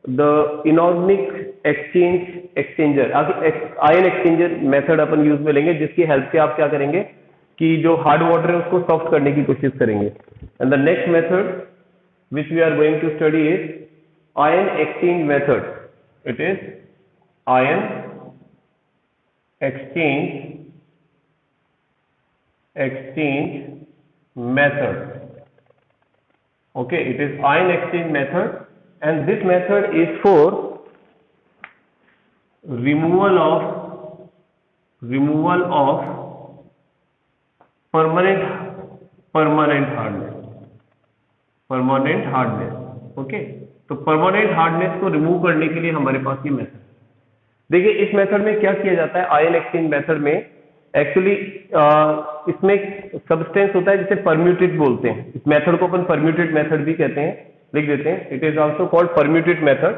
The inorganic exchanger ion exchanger method upon use में लेंगे, जिसकी हेल्प से आप क्या करेंगे कि जो हार्ड वाटर है उसको सॉफ्ट करने की कोशिश करेंगे। And the next method which we are going to study is ion exchange method. It is ion exchange method. Okay, it is ion exchange method, and this method is for removal of permanent hardness. Okay, तो permanent hardness को remove करने के लिए हमारे पास ये method. देखिए इस method में क्या किया जाता है, आयन एक्सचेंज मेथड में एक्चुअली इसमें सब्सटेंस होता है जिसे परम्यूटेट बोलते हैं। इस मेथड को अपन परम्यूटेट मेथड भी कहते हैं, लिख देते हैं। It is also called permute method,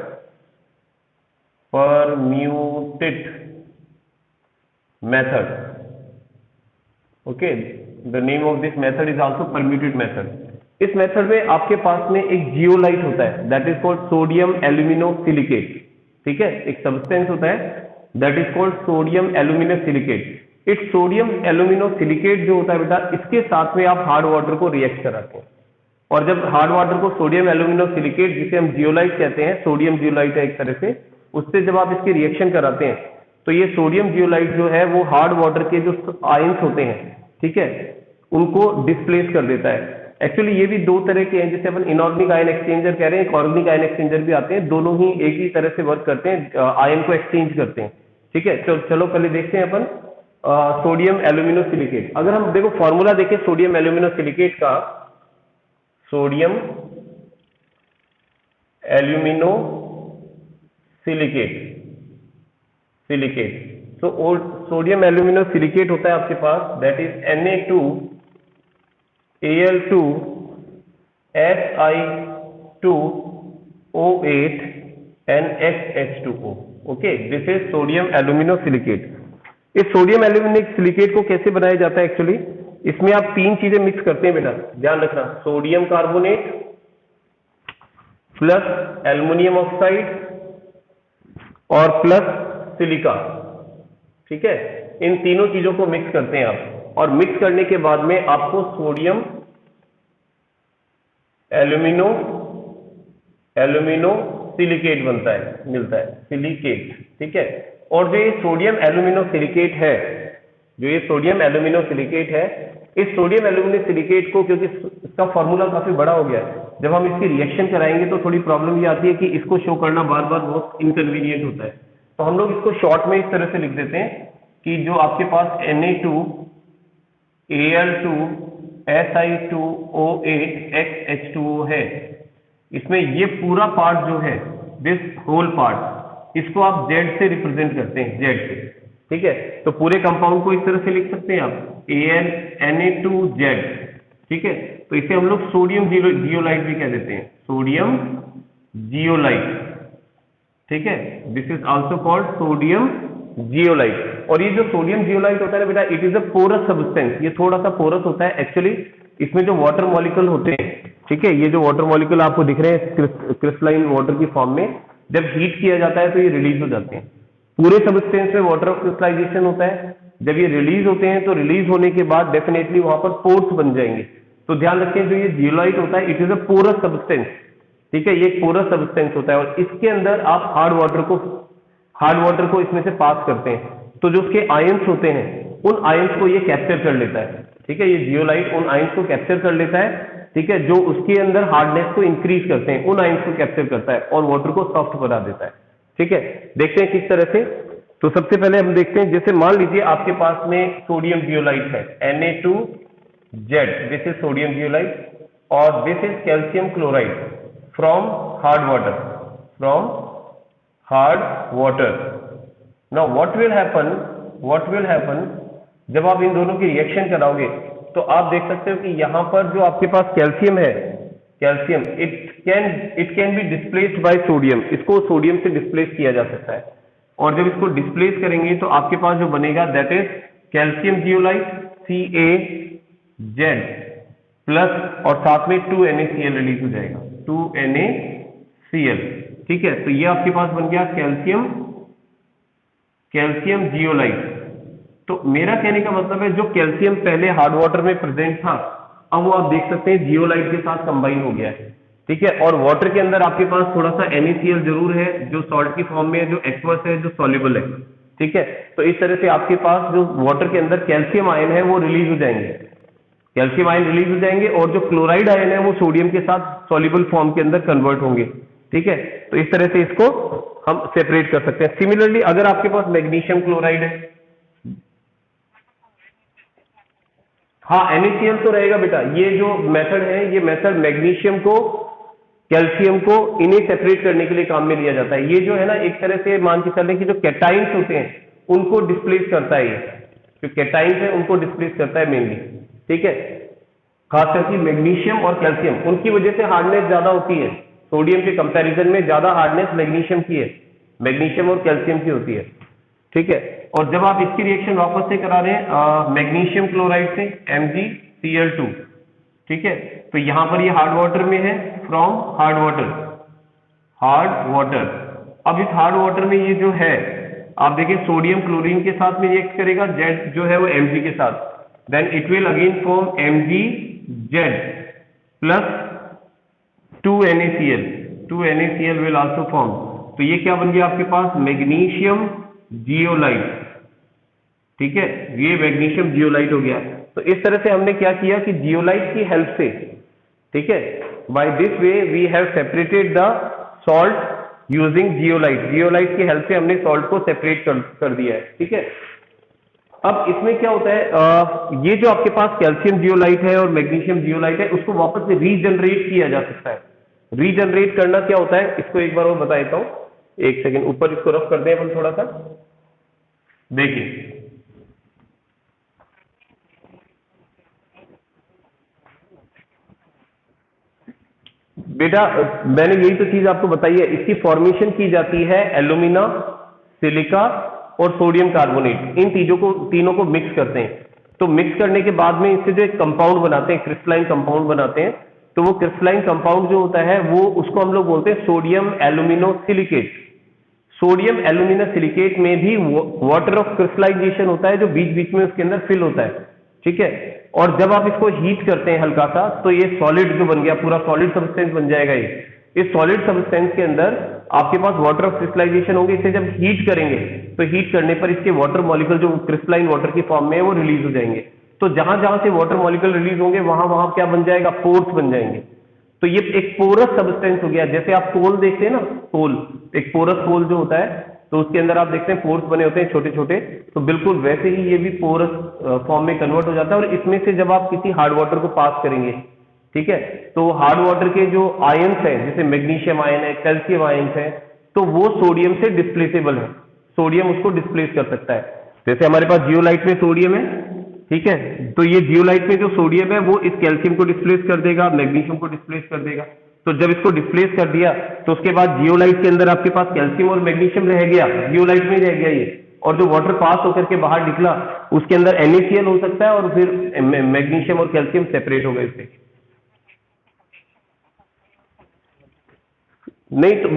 okay, the name of this method is also permute method. इस मेथड में आपके पास में एक जियोलाइट होता है, that is called sodium alumino silicate. ठीक है, एक सब्सटेंस होता है that is called sodium alumino silicate. इस सोडियम एल्यूमिनो सिलिकेट जो होता है बेटा, इसके साथ में आप हार्ड वाटर को रिएक्ट कराते हैं, और जब हार्ड वाटर को सोडियम एल्यूमिनो सिलिकेट, जिसे हम जियोलाइट कहते हैं, सोडियम जियोलाइट है एक तरह से, उससे जब आप इसकी रिएक्शन कराते हैं तो ये सोडियम जियोलाइट जो है वो हार्ड वाटर के जो आयंस होते हैं, ठीक है, उनको डिस्प्लेस कर देता है। एक्चुअली ये भी दो तरह के हैं, जिसे अपन इनऑर्गेनिक आयन एक्सचेंजर कह रहे हैं, एक ऑर्गेनिक आयन एक्सचेंजर भी आते हैं, दोनों ही एक ही तरह से वर्क करते हैं, आयन को एक्सचेंज करते हैं। ठीक है, तो चलो पहले देखते हैं अपन सोडियम एल्यूमिनो सिलिकेट। अगर हम देखो फॉर्मूला देखें सोडियम एल्यूमिनो सिलिकेट का, सोडियम एल्यूमिनो सिलिकेट तो सोडियम एल्यूमिनो सिलिकेट होता है आपके पास, that is Na2Al2Si2O8 NXH2O। Okay, this is sodium alumino silicate. इस सोडियम एल्यूमिनिक सिलिकेट को कैसे बनाया जाता है, एक्चुअली इसमें आप तीन चीजें मिक्स करते हैं बेटा, ध्यान रखना, sodium carbonate plus aluminium oxide और प्लस सिलिका। ठीक है, इन तीनों चीजों को मिक्स करते हैं आप, और मिक्स करने के बाद में आपको सोडियम एल्यूमिनो सिलिकेट मिलता है सिलिकेट। ठीक है, और जो ये सोडियम एल्यूमिनो सिलिकेट है, इस सोडियम एल्यूमिनो सिलिकेट को, क्योंकि इसका फॉर्मूला काफी बड़ा हो गया है, जब हम इसकी रिएक्शन कराएंगे तो थोड़ी प्रॉब्लम ये आती है कि इसको शो करना बार बार बहुत इनकन्वीनियंट होता है, तो हम लोग इसको शॉर्ट में इस तरह से लिख देते हैं कि जो आपके पास Na2Al2Si2O8 XH2O है, इसमें ये पूरा पार्ट जो है, दिस होल पार्ट, इसको आप Z से रिप्रेजेंट करते हैं, Z से। ठीक है, तो पूरे कंपाउंड को इस तरह से लिख सकते हैं आप, Na2Z। ठीक है, तो इसे हम लोग सोडियम जियोलाइट भी कह देते हैं, सोडियम जियोलाइट। ठीक है, this is also called sodium zeolite. और ये जो सोडियम जियोलाइट होता है बेटा, it is a porous substance, ये थोड़ा सा पोरस होता है एक्चुअली। इसमें जो वाटर मॉलिक्यूल होते हैं, ठीक है, ये जो वाटर मॉलिक्यूल आपको दिख रहे हैं क्रिस्टलाइन वाटर की फॉर्म में, जब हीट किया जाता है तो ये रिलीज हो जाते हैं। पूरे सब्सटेंस में वाटर क्रिस्टलाइजेशन होता है, जब ये रिलीज होते हैं तो रिलीज होने के बाद डेफिनेटली वहां पर पोर्स बन जाएंगे। तो ध्यान रखें, जो ये जियोलाइट होता है, it is a porous substance. ठीक है, ये एक पोरस सब्सटेंस होता है, और इसके अंदर आप हार्ड वाटर को इसमें से पास करते हैं, तो जो उसके आयंस होते हैं, उन आयंस को ये कैप्चर कर लेता है। ठीक है, ये जियोलाइट उन आयंस को कैप्चर कर लेता है, ठीक है, जो उसके अंदर हार्डनेस को इंक्रीज करते हैं, उन आयंस को कैप्चर करता है और वाटर को सॉफ्ट बना देता है। ठीक है, देखते हैं किस तरह से। तो सबसे पहले हम देखते हैं, जैसे मान लीजिए आपके पास में सोडियम जियोलाइट है, Na2Z, this is sodium zeolite, और this is calcium chloride from hard water. Now what will happen जब आप इन दोनों की रिएक्शन कराओगे, तो आप देख सकते हो कि यहां पर जो आपके पास कैल्शियम है, it can B displaced by sodium, इसको सोडियम से डिस्प्लेस किया जा सकता है, और जब इसको डिस्प्लेस करेंगे तो आपके पास जो बनेगा that is calcium zeolite CaZ plus, और साथ में 2NaCl रिलीज हो जाएगा, 2NaCl। ठीक है, तो ये आपके पास बन गया कैल्शियम, कैल्शियम जियोलाइट। तो मेरा कहने का मतलब है जो कैल्शियम पहले हार्ड वाटर में प्रेजेंट था, अब वो आप देख सकते हैं जियोलाइट के साथ कंबाइन हो गया है। ठीक है, और वाटर के अंदर आपके पास थोड़ा सा NaCl जरूर है जो सॉल्ट की फॉर्म में है, जो एक्वस है, जो सॉल्युबल है। ठीक है, तो इस तरह से आपके पास जो वाटर के अंदर कैल्शियम आयन है वो रिलीज हो जाएंगे, कैल्शियम आयन रिलीज हो जाएंगे, और जो क्लोराइड आयन है वो सोडियम के साथ सॉल्युबल फॉर्म के अंदर कन्वर्ट होंगे। ठीक है, तो इस तरह से इसको हम सेपरेट कर सकते हैं। सिमिलरली अगर आपके पास मैग्नीशियम क्लोराइड है, हाँ NaCl तो रहेगा बेटा। ये जो मेथड है, ये मेथड मैग्नीशियम को, कैल्शियम को इन्हें सेपरेट करने के लिए काम में लिया जाता है। ये जो है ना, एक तरह से मान के चलें कि जो कैटाइंस होते हैं उनको डिस्प्लेस करता है, ये जो कैटाइंस है उनको डिस्प्लेस करता है मेनली। ठीक है, खास करके मैग्नीशियम और कैल्शियम, उनकी वजह से हार्डनेस ज्यादा होती है। सोडियम के कंपैरिजन में ज्यादा हार्डनेस मैग्नीशियम की है, मैग्नीशियम और कैल्शियम की होती है। ठीक है, और जब आप इसकी रिएक्शन वापस से करा रहे हैं मैग्नीशियम क्लोराइड से MgCl2, ठीक है, तो यहां पर ये हार्ड वाटर में है, from hard water, hard water. अब इस हार्ड वाटर में ये जो है, आप देखिए सोडियम क्लोरीन के साथ में रिएक्ट करेगा, Z जो है वो Mg के साथ, then it will again form MgZ plus 2NaCl, 2NaCl will also form. तो ये क्या बन गया आपके पास, मैग्नीशियम जियोलाइट। ठीक है, ये मैग्नीशियम जियोलाइट हो गया। तो इस तरह से हमने क्या किया कि जियोलाइट की हेल्प से, ठीक है, by this way we have separated the salt using zeolite. Zeolite की हेल्प से हमने सॉल्ट को सेपरेट कर दिया है। ठीक है, अब इसमें क्या होता है, ये जो आपके पास कैल्शियम जियोलाइट है और मैग्नीशियम जियोलाइट है, उसको वापस से रीजनरेट किया जा सकता है। रीजनरेट करना क्या होता है, इसको एक बार और बता देता हूं। एक सेकेंड, ऊपर इसको रफ कर दें अपन थोड़ा सा, देखिए बेटा, मैंने यही तो चीज आपको बताई है। इसकी फॉर्मेशन की जाती है एल्यूमिना, सिलिका और सोडियम कार्बोनेट, इन तीनों को मिक्स करते हैं। तो मिक्स करने के बाद में इससे जो एक कंपाउंड बनाते हैं, क्रिस्टलाइन कंपाउंड बनाते हैं, तो वो क्रिस्टलाइन कंपाउंड जो होता है वो, उसको हम लोग बोलते हैं sodium alumino silicate. Sodium alumina silicate में भी वाटर ऑफ क्रिस्टलाइजेशन होता है, जो बीच बीच में उसके अंदर फिल होता है। ठीक है, और जब आप इसको हीट करते हैं हल्का सा, तो ये सॉलिड जो बन गया, पूरा सॉलिड सब्सटेंस बन जाएगा ये। इस सॉलिड सब्सटेंस के अंदर आपके पास वाटर ऑफ क्रिस्टलाइजेशन होंगे। इसे जब हीट करेंगे तो हीट करने पर इसके वाटर मॉलिक्यूल जो क्रिस्टलाइन वाटर की फॉर्म में है वो रिलीज हो जाएंगे। तो जहां जहां से वाटर मॉलिक्यूल रिलीज होंगे वहां वहां क्या बन जाएगा, पोर्स बन जाएंगे। तो ये एक पोरस सब्सटेंस हो गया। जैसे आप पोल देखते हैं ना, पोल, एक पोरस पोल जो होता है, तो उसके अंदर आप देखते हैं पोर्स बने होते हैं छोटे छोटे, तो बिल्कुल वैसे ही ये भी पोरस फॉर्म में कन्वर्ट हो जाता है। और इसमें से जब आप किसी हार्ड वाटर को पास करेंगे, ठीक है, तो हार्ड वाटर के जो आयंस हैं, जैसे मैग्नीशियम आयन है, कैल्शियम आयंस है, तो वो सोडियम से डिस्प्लेसेबल है, सोडियम उसको डिस्प्लेस कर सकता है। जैसे हमारे पास जियोलाइट में सोडियम है, ठीक है, तो ये जियोलाइट में जो सोडियम है वो इस कैल्शियम को डिस्प्लेस कर देगा, मैग्नीशियम को डिस्प्लेस कर देगा। तो जब इसको डिस्प्लेस कर दिया तो उसके बाद जियोलाइट के अंदर आपके पास कैल्शियम और मैग्नीशियम रह गया, जियोलाइट में रह गया ये, और जो वाटर पास होकर के बाहर निकला उसके अंदर NaCl हो सकता है, और फिर मैग्नीशियम और कैल्शियम सेपरेट हो गए इससे। नहीं तो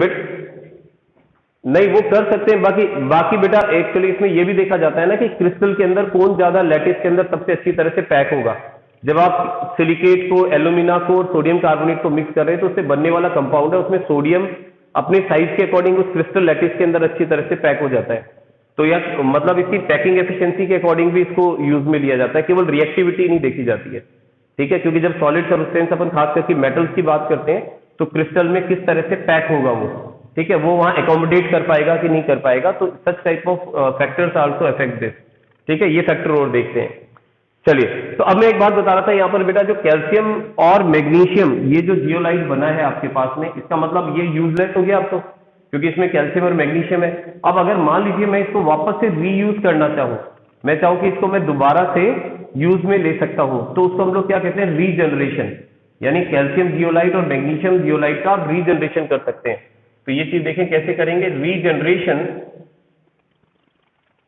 नहीं, वो कर सकते हैं। बाकी बेटा एक्चुअली इसमें ये भी देखा जाता है ना कि क्रिस्टल के अंदर कौन ज्यादा लैटिस के अंदर सबसे अच्छी तरह से पैक होगा। जब आप सिलिकेट को, एल्यूमिना को और सोडियम कार्बोनेट को मिक्स कर रहे हैं, तो उससे बनने वाला कंपाउंड है, उसमें सोडियम अपने साइज के अकॉर्डिंग उस क्रिस्टल लैटिस के अंदर अच्छी तरह से पैक हो जाता है। तो यह मतलब इसकी पैकिंग एफिशिएंसी के अकॉर्डिंग भी इसको यूज में लिया जाता है, केवल रिएक्टिविटी नहीं देखी जाती है। ठीक है, क्योंकि जब सॉलिड सब्सटेंस अपन खास करके मेटल्स की बात करते हैं, तो क्रिस्टल में किस तरह से पैक होगा वो, ठीक है, वो वहां एकोमोडेट कर पाएगा कि नहीं कर पाएगा। तो such type of factors also affect this. ठीक है, ये फैक्टर और देखते हैं। चलिए, तो अब मैं एक बात बता रहा था यहाँ पर बेटा, जो कैल्शियम और मैग्नीशियम, ये जो जियोलाइट बना है आपके पास में, इसका मतलब ये यूजलेस हो गया अब तो, क्योंकि इसमें कैल्शियम और मैग्नीशियम है। अब अगर मान लीजिए मैं इसको वापस से रीयूज करना चाहूँ, मैं चाहूँ कि इसको मैं दोबारा से यूज में ले सकता हूँ, तो उसको हम लोग क्या कहते हैं, रीजनरेशन। यानी कैल्शियम जियोलाइट और मैग्नीशियम जियोलाइट का आप रीजनरेशन कर सकते हैं। तो ये चीज देखें कैसे करेंगे,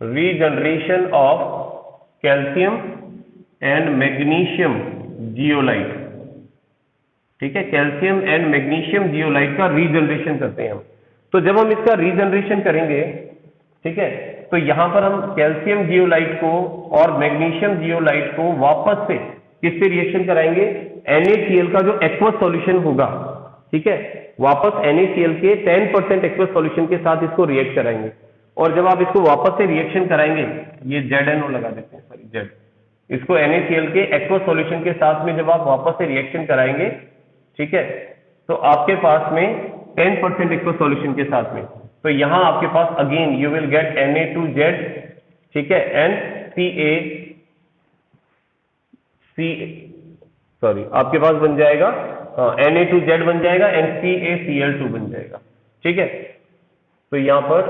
regeneration of calcium and magnesium zeolite. ठीक है, कैल्शियम एंड मैग्नीशियम जियोलाइट का रीजनरेशन करते हैं हम। तो जब हम इसका रीजनरेशन करेंगे, ठीक है, तो यहां पर हम कैल्शियम जियोलाइट को और मैग्नीशियम जियोलाइट को वापस से किससे रिएक्शन कराएंगे, NaCl का जो एक्वस सॉल्यूशन होगा, ठीक है, वापस NaCl के 10% एक्वस सॉल्यूशन के साथ इसको रिएक्ट कराएंगे। और जब आप इसको वापस से रिएक्शन कराएंगे, ये ZNO लगा देते हैं, सॉरी Z, इसको NaCl के एक्वस सॉल्यूशन के साथ में जब आप वापस से रिएक्शन कराएंगे, ठीक है, तो आपके पास में 10% एक्वस सॉल्यूशन के साथ में, तो यहां आपके पास again you will get Na2Z, ठीक है, एंड सॉरी आपके पास बन जाएगा Na2Z बन जाएगा एंड CaCl2 बन जाएगा, ठीक है। तो यहाँ पर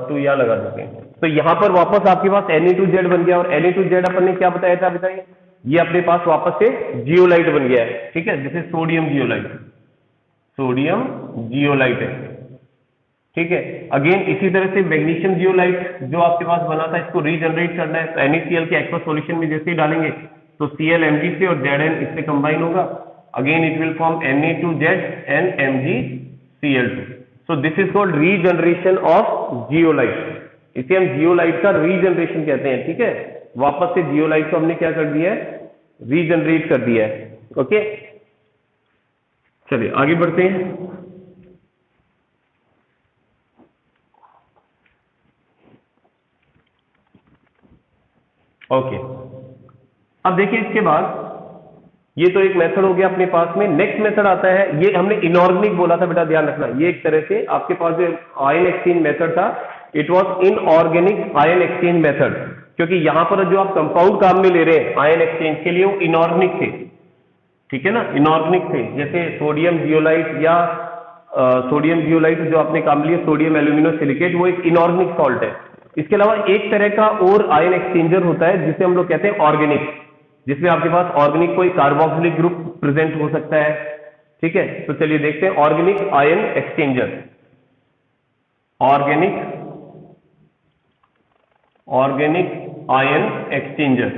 2 यहाँ लगा देते हैं, तो यहाँ पर वापस आपके पास Na2Z बन गया, और Na2Z अपन ने क्या बताया था, बताइए, ये अपने पास वापस से जियोलाइट बन गया है, ठीक है, जैसे सोडियम जियोलाइट है, ठीक है। अगेन इसी तरह से मैग्नीशियम जियोलाइट जो आपके पास बना था, इसको रीजनरेट करना है, तो NaCl के एक्वस सॉल्यूशन में जैसे ही डालेंगे तो ClMg से और Zn इससे कंबाइन होगा, again it will form Na2Z and MgCl2। So this is called regeneration of zeolite, इसे हम जियोलाइट का रीजनरेशन कहते हैं, ठीक है। वापस से जियोलाइट को हमने क्या कर दिया है, रीजनरेट कर दिया है, ओके। चलिए आगे बढ़ते हैं। ओके, अब देखिए इसके बाद ये तो एक मेथड हो गया अपने पास में। नेक्स्ट मेथड आता है, ये हमने इनऑर्गेनिक बोला था, बेटा ध्यान रखना, ये एक तरह से आपके पास जो आयन एक्सचेंज मेथड था, it was inorganic ion exchange method, क्योंकि यहां पर जो आप कंपाउंड काम में ले रहे हैं आयन एक्सचेंज के लिए वो इनऑर्गेनिक थे, ठीक है ना, इनऑर्गेनिक थे, जैसे सोडियम जियोलाइट या सोडियम जियोलाइट जो आपने काम लिया सोडियम एल्यूमिनो सिलिकेट, वो एक इनऑर्गेनिक सॉल्ट है। इसके अलावा एक तरह का और आयन एक्सचेंजर होता है जिसे हम लोग कहते हैं ऑर्गेनिक, जिसमें आपके पास ऑर्गेनिक कोई कार्बोक्सिलिक ग्रुप प्रेजेंट हो सकता है, ठीक है। तो चलिए देखते हैं organic ion exchanger, organic ion exchanger,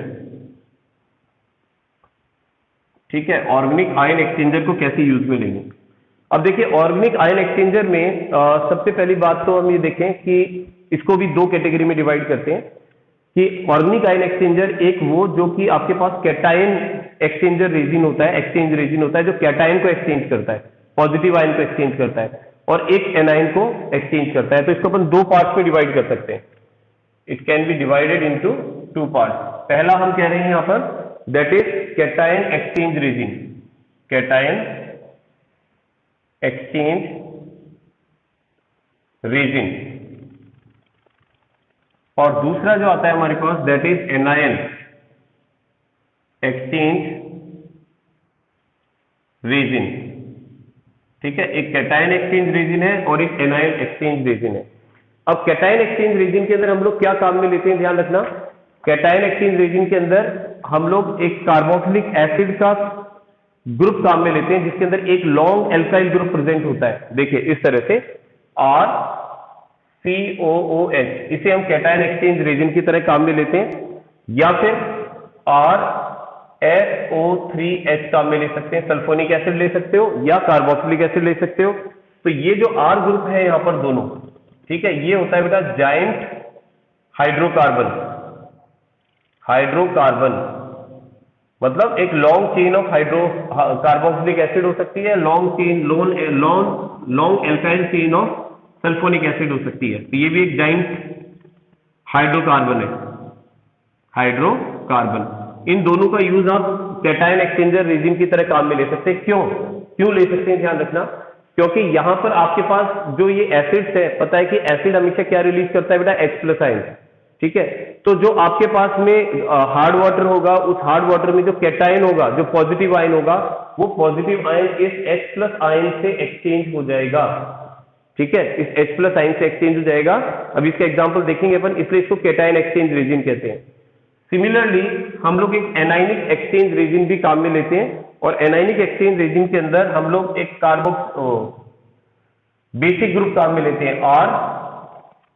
ठीक है, ऑर्गेनिक आयन एक्सचेंजर को कैसे यूज में लेंगे। अब देखिए ऑर्गेनिक आयन एक्सचेंजर में सबसे पहली बात तो हम ये देखें कि इसको भी 2 कैटेगरी में डिवाइड करते हैं कि ऑर्गेनिक आयन एक्सचेंजर एक वो जो कि आपके पास कैटायन एक्सचेंजर रेजिन होता है, एक्सचेंज रेजिन होता है जो कैटायन को एक्सचेंज करता है, पॉजिटिव आयन को एक्सचेंज करता है, और एक एनायन को एक्सचेंज करता है। तो इसको अपन 2 पार्ट्स में डिवाइड कर सकते हैं, it can be divided into 2 parts. पहला हम कह रहे हैं यहां पर that is cation exchange resin, cation exchange resin, और दूसरा जो आता है हमारे पास that is anion exchange resin, ठीक है। एक कैटायन एक्सचेंज रेजिन है और एक एनायन एक्सचेंज रेजिन है। अब कैटायन एक्सचेंज रेजिन के अंदर हम लोग क्या काम में लेते हैं, ध्यान रखना, कैटायन एक्सचेंज रेजिन के अंदर हम लोग एक कार्बोक्सिलिक एसिड का ग्रुप काम में लेते हैं जिसके अंदर एक लॉन्ग एल्काइल ग्रुप प्रेजेंट होता है, देखिए इस तरह से RCOOH, इसे हम कैटायन एक्सचेंज रेजिन की तरह काम में लेते हैं, या फिर RSO3H काम में ले सकते हैं, सल्फोनिक एसिड ले सकते हो या कार्बोक्सिलिक एसिड ले सकते हो। तो ये जो R ग्रुप है यहां पर दोनों, ठीक है, ये होता है बेटा जायंट हाइड्रोकार्बन, मतलब एक long chain of carboxylic acid हो सकती है, long alkyl chain of sulphonic acid हो सकती है। तो ये भी एक जाइंट हाइड्रोकार्बन है, हाइड्रोकार्बन। इन दोनों का यूज आप कैटायन एक्सचेंजर रेजिन की तरह काम में ले सकते हैं। क्यों ले सकते हैं, ध्यान रखना, क्योंकि यहां पर आपके पास जो ये एसिड्स है, पता है कि एसिड हमेशा क्या रिलीज करता है बेटा, H+ आयन, ठीक है। तो जो आपके पास में हार्ड वाटर होगा, उस हार्ड वाटर में जो कैटायन होगा, जो पॉजिटिव आयन होगा, वो पॉजिटिव आयन इस H+ आयन से एक्सचेंज हो जाएगा, ठीक है, इस H+ आयन से एक्सचेंज हो जाएगा। अब इसका एग्जांपल देखेंगे अपन, इसलिए इसको कैटायन एक्सचेंज रेजिन कहते हैं। सिमिलरली हम लोग एक एनायनिक एक्सचेंज रेजिन भी काम में लेते हैं, और एनायनिक एक्सचेंज रेजिन के अंदर हम लोग एक बेसिक ग्रुप काम में लेते हैं,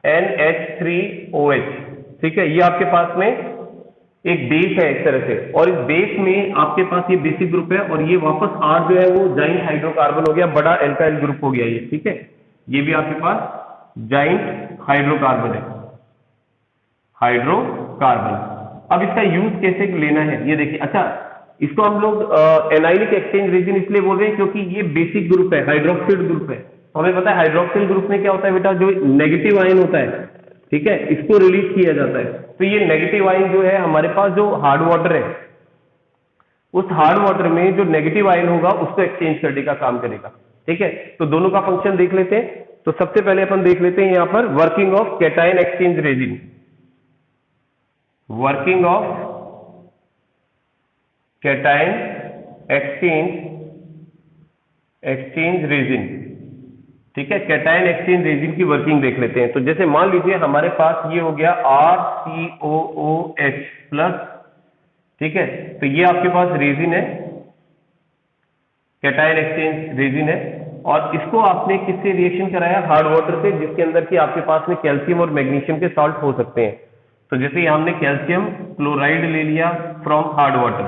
RNH3OH, ठीक है। ये आपके पास में एक बेस है इस तरह से, और इस बेस में आपके पास ये बेसिक ग्रुप है, और ये वापस R जो है वो जाइंट हाइड्रोकार्बन हो गया, बड़ा एल्काइल ग्रुप हो गया ये, ठीक है। ये भी आपके पास जाइंट हाइड्रोकार्बन है, हाइड्रोकार्बन। अब इसका यूज कैसे लेना है ये देखिए। अच्छा, इसको हम लोग एनाइलिक एक्सचेंज रीजन इसलिए बोल रहे हैं क्योंकि ये बेसिक ग्रुप है, हाइड्रोक्सिल ग्रुप है। तो हमें पता है हाइड्रोक्सिल ग्रुप में क्या होता है बेटा, जो नेगेटिव आयन होता है, ठीक है, इसको रिलीज किया जाता है। तो ये नेगेटिव आयन जो है हमारे पास जो हार्ड वाटर है, उस हार्ड वाटर में जो नेगेटिव आयन होगा उसको एक्सचेंज करने का काम करेगा। ठीक है, तो दोनों का फंक्शन देख लेते हैं। तो सबसे पहले अपन देख लेते हैं यहां पर working of cation exchange resin, working of cation exchange resin. ठीक है, कैटायन एक्सचेंज रेजिन की वर्किंग देख लेते हैं। तो जैसे मान लीजिए हमारे पास ये हो गया RCOOH प्लस, ठीक है, तो ये आपके पास रेजिन है, कैटायन एक्सचेंज रेजिन है, और इसको आपने किससे रिएक्शन कराया, हार्ड वाटर से, जिसके अंदर की आपके पास में कैल्शियम और मैग्नीशियम के सॉल्ट हो सकते हैं। तो जैसे ये हमने कैल्शियम क्लोराइड ले लिया from hard water,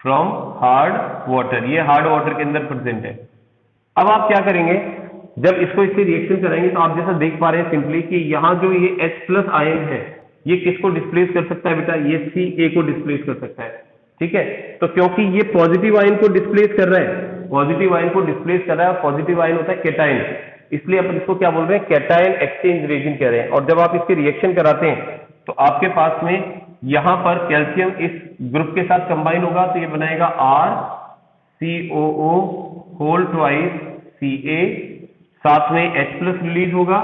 from hard water, ये हार्ड वाटर के अंदर प्रेजेंट है। अब आप क्या करेंगे, जब इसको इससे रिएक्शन कराएंगे तो आप जैसा देख पा रहे हैं सिंपली कि यहाँ जो ये H प्लस आयन है ये किसको डिस्प्लेस कर सकता है बेटा, ये Ca को डिस्प्लेस कर सकता है। ठीक है, तो क्योंकि ये पॉजिटिव आयन को डिस्प्लेस कर रहा है, पॉजिटिव आयन को डिस्प्लेस कर रहा है, पॉजिटिव आयन होता है कैटायन, इसलिए अपन इसको क्या बोल रहे हैं, कैटायन एक्सचेंज रेजिन कह रहे हैं। और जब आप इसके रिएक्शन कराते हैं तो आपके पास में यहां पर कैल्शियम इस ग्रुप के साथ कंबाइन होगा, तो ये बनाएगा RCOO होल ट्वाइस Ca, साथ में H प्लस रिलीज होगा,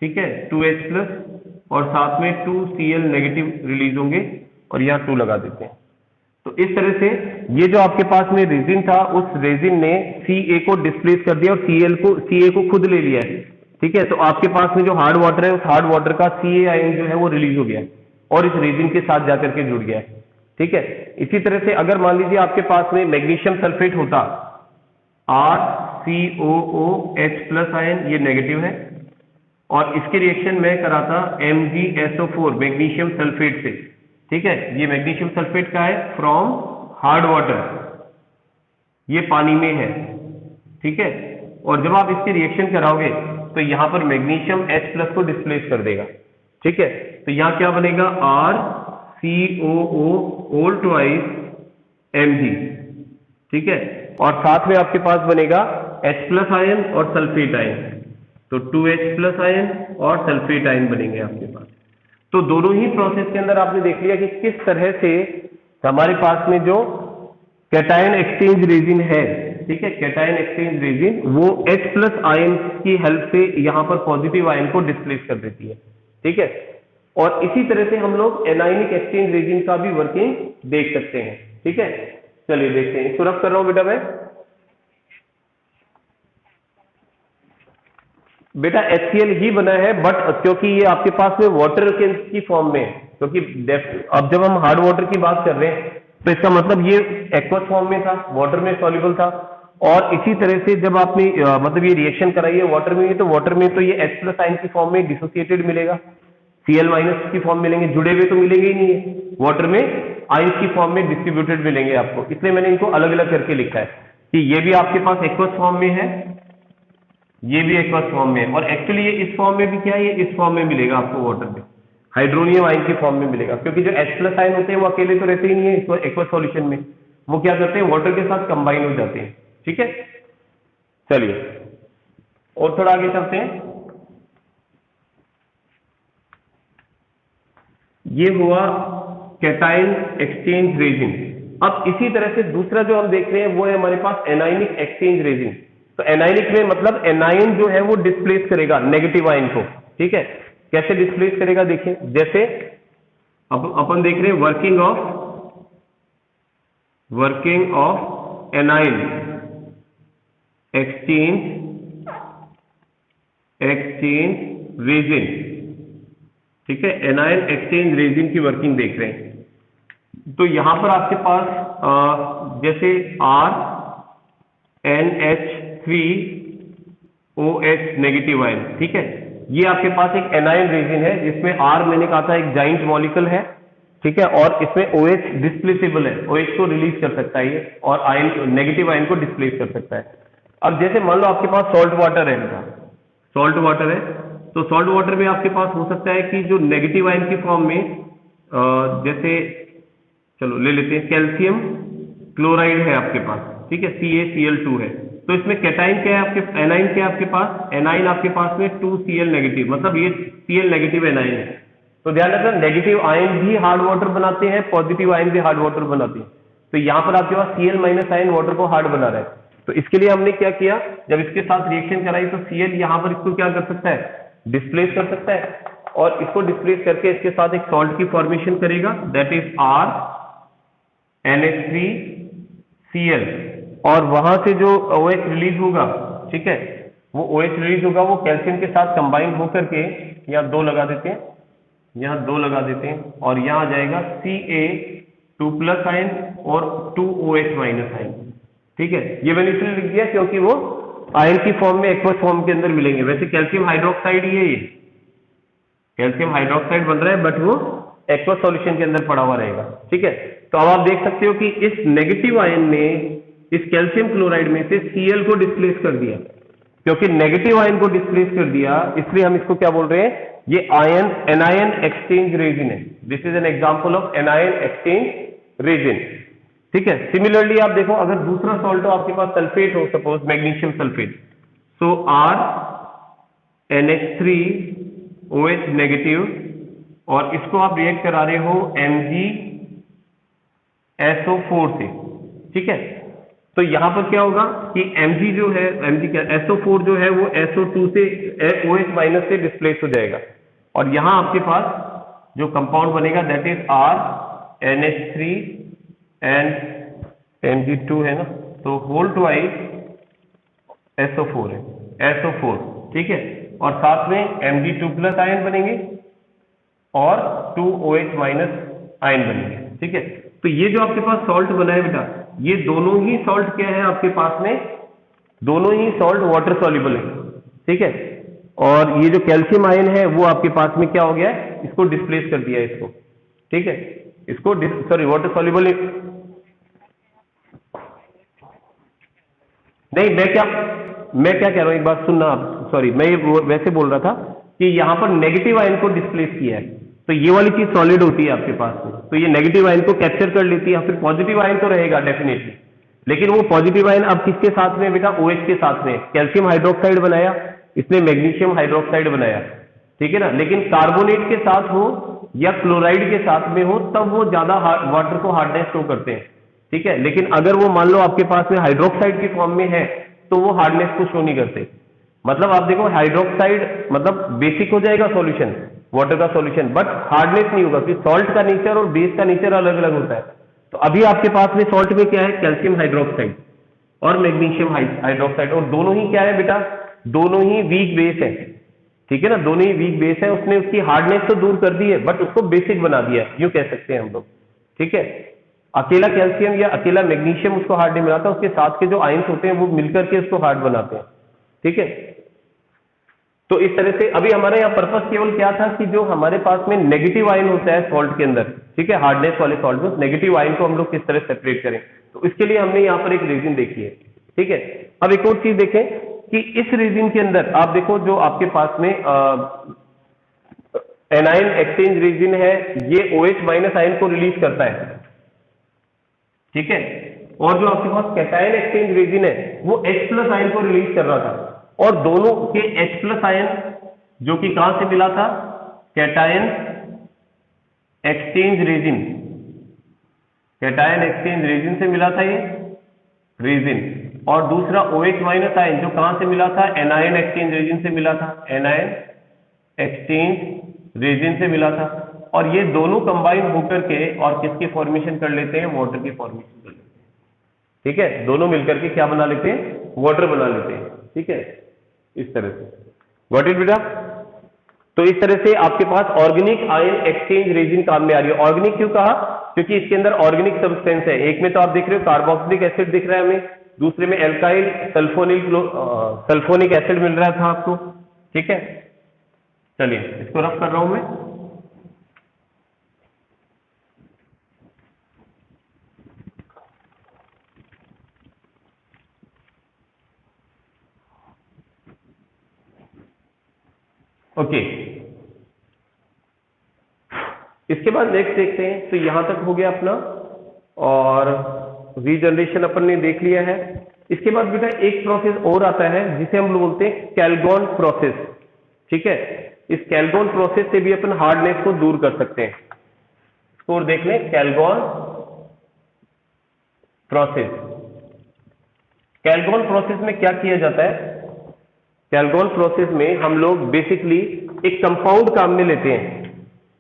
ठीक है, 2H प्लस, और साथ में 2Cl नेगेटिव रिलीज होंगे, और यहाँ 2 लगा देते हैं। तो इस तरह से ये जो आपके पास में रेजिन था, उस रेजिन ने Ca को डिस्प्लेस कर दिया और Ca को खुद ले लिया है। ठीक है, तो आपके पास में जो हार्ड वाटर है, उस हार्ड वाटर का Ca आयन जो है वो रिलीज हो गया है और इस रेजिन के साथ जाकर के जुड़ गया है। ठीक है, इसी तरह से अगर मान लीजिए आपके पास में मैग्नीशियम सल्फेट होता, RCOOH प्लस आयन, ये नेगेटिव है, और इसके रिएक्शन में कराता MgSO4 मैग्नीशियम सल्फेट से। ठीक है, ये मैग्नीशियम सल्फेट का है फ्रॉम हार्ड वाटर, ये पानी में है। ठीक है, और जब आप इसकी रिएक्शन कराओगे तो यहां पर मैग्नीशियम H प्लस को डिस्प्लेस कर देगा। ठीक है, तो यहां क्या बनेगा, RCOO होल ट्वाइस Mg। ठीक है, और साथ में आपके पास बनेगा H प्लस आयन और सल्फेट आयन, तो 2H प्लस आयन और सल्फेट आयन बनेंगे आपके पास। तो दोनों ही प्रोसेस के अंदर आपने देख लिया कि किस तरह से हमारे पास में जो कैटायन एक्सचेंज रेजिन है, ठीक है, कैटायन एक्सचेंज रेजिन वो H प्लस आयन की हेल्प से यहाँ पर पॉजिटिव आयन को डिस्प्लेस कर देती है। ठीक है, और इसी तरह से हम लोग एनायनिक एक्सचेंज रेजिन का भी वर्किंग देख सकते हैं। ठीक है, चलिए देखते हैं, इसको रफ कर रहा हूं बेटा मैं। बेटा HCl ही बना है, बट क्योंकि ये आपके पास में वाटर की फॉर्म में है, क्योंकि अब जब हम हार्ड वाटर की बात कर रहे हैं तो इसका मतलब ये एक्वस फॉर्म में था, वाटर में सॉल्युबल था, और इसी तरह से जब आपने मतलब ये रिएक्शन कराई है वाटर में, तो वाटर में तो ये H प्लस आयन की फॉर्म में डिसोसिएटेड मिलेगा, Cl माइनस की फॉर्म मिलेंगे, जुड़े हुए तो मिलेंगे ही नहीं है, वाटर में आयंस की फॉर्म में डिस्ट्रीब्यूटेड मिलेंगे आपको। इसलिए मैंने इनको अलग अलग करके लिखा है कि ये भी आपके पास एक्वस फॉर्म में है, ये भी एक्वस फॉर्म में है, और एक्चुअली ये इस फॉर्म में भी क्या है, ये इस फॉर्म में मिलेगा आपको, वाटर में हाइड्रोनियम आयन की फॉर्म में मिलेगा, क्योंकि जो H प्लस आयन होते हैं वो अकेले तो रहते ही नहीं है इस एक्वस सॉल्यूशन में, वो क्या करते हैं, वाटर के साथ कंबाइन हो जाते हैं। ठीक है, चलिए और थोड़ा आगे चलते हैं। ये हुआ कैटायन एक्सचेंज रेजिन। अब इसी तरह से दूसरा जो हम देख रहे हैं वो है हमारे पास एनायनिक एक्सचेंज रेजिन। तो एनायनिक में मतलब एनायन जो है वो डिस्प्लेस करेगा नेगेटिव आयन को। ठीक है, कैसे डिस्प्लेस करेगा देखिए, जैसे अपन देख रहे हैं working of anion exchange resin. ठीक है, एनायन एक्सचेंज रेजिन की वर्किंग देख रहे हैं। तो यहां पर आपके पास जैसे RNH3OH नेगेटिव आयन, ठीक है, ये आपके पास एक एनायन रेजिन है जिसमें R मैंने कहा था एक जाइंट मॉलिक्यूल है। ठीक है, और इसमें OH डिस्प्लेसेबल है, OH को रिलीज कर सकता है ये, और आयन नेगेटिव आयन को डिस्प्लेस कर सकता है। अब जैसे मान लो आपके पास सॉल्ट वाटर है बेटा, सॉल्ट वाटर है, तो सॉल्ट वाटर में आपके पास हो सकता है कि जो नेगेटिव आयन की फॉर्म में जैसे चलो ले लेते हैं कैल्शियम क्लोराइड है आपके पास, ठीक है, CaCl2 है, तो इसमें कैटाइन क्या है आपके, एनाइन क्या है आपके पास, एनाइन आपके पास में 2Cl नेगेटिव, मतलब ये Cl नेगेटिव एनाइन है। तो ध्यान रखना नेगेटिव आयन भी हार्ड वाटर बनाते हैं, पॉजिटिव आयन भी हार्ड वाटर बनाते हैं। तो यहाँ पर आपके पास Cl माइनस आयन वाटर को हार्ड बना रहा है। तो इसके लिए हमने क्या किया, जब इसके साथ रिएक्शन कराई तो Cl यहाँ पर इसको क्या कर सकता है, डिस्प्लेस कर सकता है, और इसको डिस्प्लेस करके इसके साथ एक सॉल्ट की फॉर्मेशन करेगा, दैट इज R NH3Cl, और वहां से जो OH रिलीज होगा, ठीक है, वो OH रिलीज होगा, वो कैल्शियम के साथ कंबाइन होकर के यहाँ 2 लगा देते हैं, यहाँ 2 लगा देते हैं, और यहाँ आ जाएगा Ca2 प्लस आयन और 2OH माइनस आयन, ठीक है। ये मैंने इसलिए लिख दिया क्योंकि वो आयन की फॉर्म में एक्वस फॉर्म के अंदर मिलेंगे। वैसे कैल्शियम हाइड्रोक्साइड ही है, ये कैल्शियम हाइड्रोक्साइड बन रहा है, बट वो एक्वस सॉल्यूशन के अंदर पड़ा हुआ रहेगा, ठीक है। तो अब आप देख सकते हो कि इस नेगेटिव आयन ने इस कैल्शियम क्लोराइड में से Cl को डिस्प्लेस कर दिया, क्योंकि नेगेटिव आयन को डिस्प्लेस कर दिया, इसलिए हम इसको क्या बोल रहे हैं, ये आयन एनायन एक्सचेंज रेजिन है। This is an example of anion exchange resin, ठीक है। सिमिलरली आप देखो, अगर दूसरा सॉल्ट हो आपके पास, सल्फेट हो सपोज, मैग्नीशियम सल्फेट, सो R NH3OH नेगेटिव, और इसको आप रिएक्ट करा रहे हो MgSO4 से, ठीक है। तो यहां पर क्या होगा कि Mg जो है, Mg क्या, SO4 जो है वो SO2 से OH माइनस से डिस्प्लेस हो जाएगा, और यहां आपके पास जो कंपाउंड बनेगा that is R NH3 and Mg2 है ना, तो होल ट्वाइस SO4 है, SO4, ठीक है, और साथ में Mg2 प्लस आयन बनेंगे और 2OH माइनस आयन बनेंगे, ठीक है। तो ये जो आपके पास सॉल्ट बना है बेटा, ये दोनों ही सॉल्ट क्या है आपके पास में, दोनों ही सॉल्ट वाटर सॉल्युबल है, ठीक है। और ये जो कैल्शियम आयन है वो आपके पास में क्या हो गया है, इसको डिस्प्लेस कर दिया है इसको, ठीक है, इसको सॉरी वाटर सॉल्युबल नहीं, मैं क्या कह रहा हूं, एक बात सुनना आप, सॉरी, मैं ये वैसे बोल रहा था कि यहां पर नेगेटिव आयन को डिस्प्लेस किया है, तो ये वाली चीज सॉलिड होती है आपके पास में, तो ये नेगेटिव आयन को कैप्चर कर लेती है, फिर पॉजिटिव आयन तो रहेगा डेफिनेटली, लेकिन वो पॉजिटिव आयन अब किसके साथ में बेटा, OH के साथ में, कैल्शियम हाइड्रोक्साइड बनाया, इसने मैग्नीशियम हाइड्रोक्साइड बनाया, ठीक है ना। लेकिन कार्बोनेट के साथ हो या क्लोराइड के साथ में हो तब वो ज्यादा वाटर को हार्डनेस शो करते हैं, ठीक है। लेकिन अगर वो मान लो आपके पास में हाइड्रोक्साइड की फॉर्म में है तो वो हार्डनेस को शो नहीं करते। मतलब आप देखो हाइड्रोक्साइड मतलब बेसिक हो जाएगा सॉल्यूशन, वाटर का सॉल्यूशन, बट हार्डनेस नहीं होगा, क्योंकि सॉल्ट का नेचर और बेस का नेचर अलग अलग होता है। तो अभी आपके पास में सॉल्ट में क्या है, कैल्शियम हाइड्रोक्साइड और मैग्नीशियम हाइड्रोक्साइड, और दोनों ही क्या है बेटा, दोनों ही वीक बेस है, ठीक है ना, दोनों ही वीक बेस है। उसने उसकी हार्डनेस तो दूर कर दी है बट उसको बेसिक बना दिया, यूं कह सकते हैं हम लोग, ठीक है। अकेला कैल्शियम या अकेला मैग्नीशियम उसको हार्ड नहीं बनाता, उसके साथ के जो आयंस होते हैं वो मिलकर के उसको हार्ड बनाते हैं, ठीक है। तो इस तरह से अभी हमारे यहाँ पर्पस केवल क्या था कि जो हमारे पास में नेगेटिव आयन होता है सॉल्ट के अंदर, ठीक है, हार्डनेस वाले सॉल्ट में नेगेटिव आयन को हम लोग किस तरह सेपरेट करें, तो इसके लिए हमने यहाँ पर एक रेजिन देखी है, ठीक है। अब एक और चीज देखें कि इस रेजिन के अंदर आप देखो जो आपके पास में एनायन एक्सचेंज रेजिन है, ये OH माइनस आयन को रिलीज करता है, ठीक है, और जो आपके पास कैटायन एक्सचेंज रेजिन है वो H प्लस आयन को रिलीज कर रहा था, और दोनों के H प्लस आयन जो कि कहां से मिला था, cation exchange resin, cation exchange resin से मिला था ये रेजिन, और दूसरा OH माइनस आयन जो कहां से मिला था, एनायन एक्सचेंज रेजिन से मिला था, एनायन एक्सचेंज रेजिन से मिला था, और ये दोनों कंबाइन होकर के और किसकी फॉर्मेशन कर लेते हैं, वाटर की फॉर्मेशन कर लेते हैं, ठीक है, दोनों मिलकर के क्या बना लेते हैं, वाटर बना लेते हैं, ठीक है, इस तरह से। गॉट इट बेटा। तो इस तरह से आपके पास ऑर्गेनिक आयन एक्सचेंज रेजिन काम में आ रही है। ऑर्गेनिक क्यों कहा, क्योंकि इसके अंदर ऑर्गेनिक सब्सटेंस है, एक में तो आप देख रहे हो कार्बोक्सिलिक एसिड दिख रहा है हमें, दूसरे में एल्काइल सल्फोनिक एसिड मिल रहा था आपको, ठीक है। चलिए इसको रफ कर रहा हूं मैं। ओके, इसके बाद नेक्स्ट देखते हैं। तो यहां तक हो गया अपना, और रीजनरेशन अपन ने देख लिया है। इसके बाद बेटा एक प्रोसेस और आता है जिसे हम लोग बोलते हैं कैल्गोन प्रोसेस। ठीक है, इस कैल्गोन प्रोसेस से भी अपन हार्डनेस को दूर कर सकते हैं। इसको और देख लें, कैल्गोन प्रोसेस। कैल्गोन प्रोसेस में क्या किया जाता है? कैल्गोन प्रोसेस में हम लोग बेसिकली एक कंपाउंड काम में लेते हैं।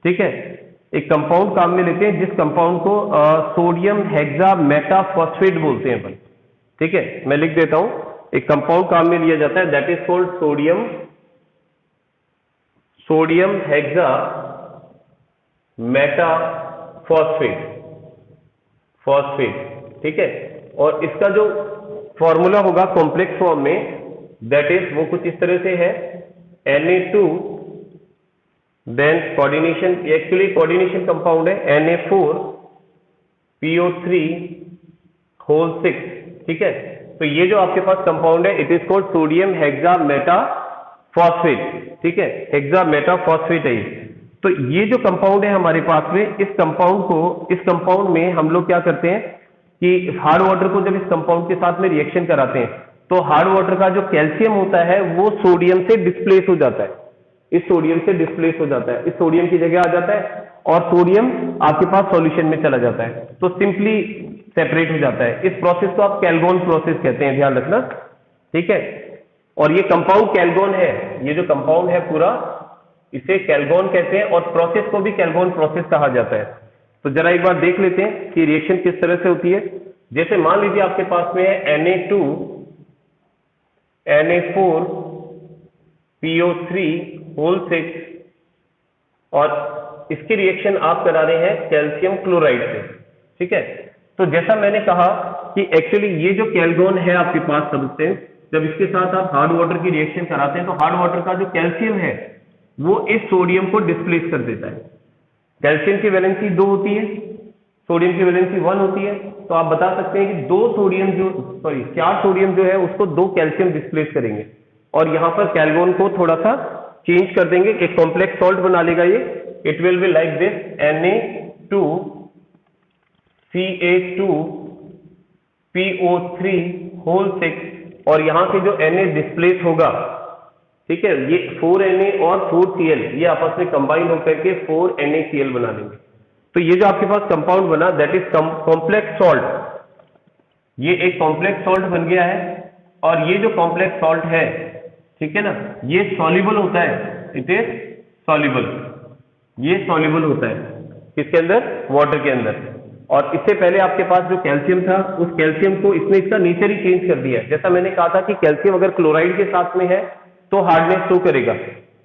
ठीक है, एक कंपाउंड काम में लेते हैं जिस कंपाउंड को सोडियम हेक्सा मेटाफॉस्फेट बोलते हैं अपन। ठीक है, मैं लिख देता हूं, एक कंपाउंड काम में लिया जाता है that is called sodium hexa phosphate. ठीक है, और इसका जो फॉर्मूला होगा कॉम्प्लेक्स फॉर्म में, दैट इज वो कुछ इस तरह से है, Na2 then coordination, actually coordination compound है Na4PO3 होल 6। ठीक है, तो ये जो आपके पास कंपाउंड है it is called sodium hexa metaphosphate. ठीक है, हेक्सा मेटाफॉस्फेट है। तो ये जो कंपाउंड है हमारे पास में, इस कंपाउंड में हम लोग क्या करते हैं कि हार्ड वाटर को जब इस कंपाउंड के साथ में रिएक्शन कराते हैं तो हार्ड वाटर का जो कैल्शियम होता है वो सोडियम से डिस्प्लेस हो जाता है, इस सोडियम से डिस्प्लेस हो जाता है, इस सोडियम की जगह आ जाता है और सोडियम आपके पास सॉल्यूशन में चला जाता है, तो सिंपली सेपरेट हो जाता है। इस प्रोसेस को आप कैल्गोन प्रोसेस कहते हैं, ध्यान रखना। ठीक है, और ये कंपाउंड कैल्गोन है, ये जो कंपाउंड है पूरा इसे कैल्गोन कहते हैं, और प्रोसेस को भी कैल्गोन प्रोसेस कहा जाता है। तो जरा एक बार देख लेते हैं कि रिएक्शन किस तरह से होती है। जैसे मान लीजिए आपके पास में है Na4PO3 होल 6 और इसकी रिएक्शन आप करा रहे हैं कैल्शियम क्लोराइड से। ठीक है, तो जैसा मैंने कहा कि एक्चुअली ये जो कैल्गोन है आपके पास सब्सटेंस, जब इसके साथ आप हार्ड वाटर की रिएक्शन कराते हैं तो हार्ड वाटर का जो कैल्शियम है वो इस सोडियम को डिस्प्लेस कर देता है। कैल्शियम की वैलेंसी 2 होती है, सोडियम की वैलेंसी 1 होती है, तो आप बता सकते हैं कि 4 सोडियम जो है उसको 2 कैल्शियम डिस्प्लेस करेंगे और यहां पर कैल्गोन को थोड़ा सा चेंज कर देंगे, एक कॉम्प्लेक्स सॉल्ट बना लेगा ये। It will be like this Na2CH2PO3 होल 6 और यहां से जो Na डिस्प्लेस होगा, ठीक है, ये 4Na और 4Cl ये आपस में कंबाइन होकर के 4NaCl बना देंगे। तो ये जो आपके पास कंपाउंड बना दैट इज कॉम्प्लेक्स सॉल्ट, ये एक कॉम्प्लेक्स सॉल्ट बन गया है। और ये जो कॉम्प्लेक्स सॉल्ट है, ठीक है ना, ये सॉल्युबल होता है, इट इज सॉल्युबल, ये सॉल्युबल होता है किसके अंदर? वाटर के अंदर। और इससे पहले आपके पास जो कैल्शियम था उस कैल्शियम को इसने इसका नेचर ही चेंज कर दिया है। जैसा मैंने कहा था कि कैल्शियम अगर क्लोराइड के साथ में है तो हार्डनेस शो करेगा,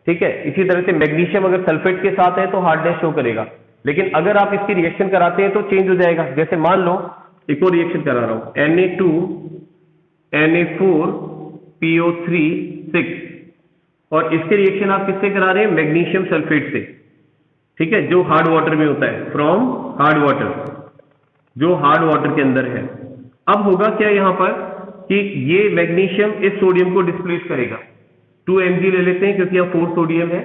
ठीक है, इसी तरह से मैग्नीशियम अगर सल्फेट के साथ है तो हार्डनेस शो करेगा, लेकिन अगर आप इसकी रिएक्शन कराते हैं तो चेंज हो जाएगा। जैसे मान लो एक और रिएक्शन करा रहा हूं, Na2Na4PO3 6 और इसके रिएक्शन आप किससे करा रहे हैं? मैग्नीशियम सल्फेट से, ठीक है, जो हार्ड वाटर में होता है, फ्रॉम हार्ड वाटर, जो हार्ड वाटर के अंदर है। अब होगा क्या यहां पर कि ये मैग्नीशियम इस सोडियम को डिस्प्लेस करेगा, 2 Mg ले लेते हैं क्योंकि यहां 4 सोडियम है,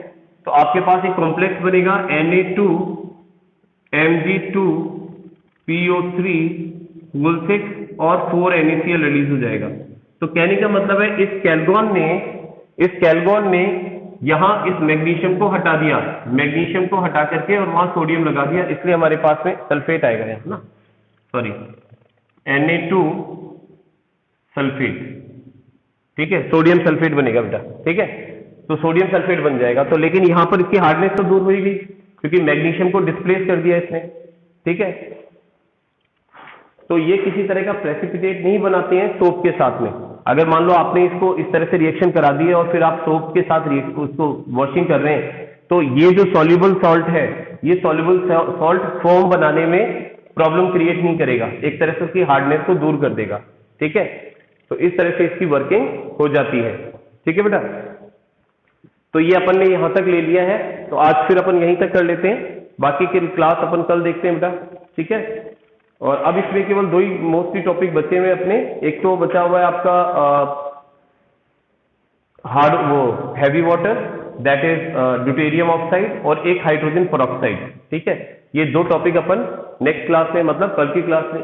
तो आपके पास एक कॉम्प्लेक्स बनेगा Na2Mg2PO3 होल 6 और 4 NaCl रिलीज हो जाएगा। तो कहने का मतलब है इस कैल्गोन ने यहां इस मैग्नीशियम को हटा दिया, मैग्नीशियम को हटा करके और वहां सोडियम लगा दिया, इसलिए हमारे पास में सल्फेट आएगा यहां ना, सॉरी Na2 सल्फेट, ठीक है, सोडियम सल्फेट बनेगा बेटा, ठीक है, तो सोडियम सल्फेट बन जाएगा। तो लेकिन यहां पर इसकी हार्डनेस तो दूर हो गई क्योंकि मैग्नीशियम को डिस्प्लेस कर दिया इसने, ठीक है। तो ये किसी तरह का प्रेसिपिटेट नहीं बनाते हैं सोप के साथ में। अगर मान लो आपने इसको इस तरह से रिएक्शन करा दी है और फिर आप सोप के साथ उसको वॉशिंग कर रहे हैं, तो ये जो सॉल्युबल सॉल्ट है, ये सॉल्युबल सॉल्ट फोम बनाने में प्रॉब्लम क्रिएट नहीं करेगा, एक तरह से उसकी हार्डनेस को दूर कर देगा, ठीक है। तो इस तरह से इसकी वर्किंग हो जाती है, ठीक है बेटा। तो ये अपन ने यहां तक ले लिया है, तो आज फिर अपन यहीं तक कर लेते हैं, बाकी की क्लास अपन कल देखते हैं बेटा, ठीक है। और अब इसमें केवल 2 ही मोस्टली टॉपिक बचे हुए अपने, एक तो बचा हुआ है आपका heavy water that is deuterium oxide, और एक हाइड्रोजन पेरोक्साइड। ठीक है, ये दो टॉपिक अपन नेक्स्ट क्लास में, मतलब कल की क्लास में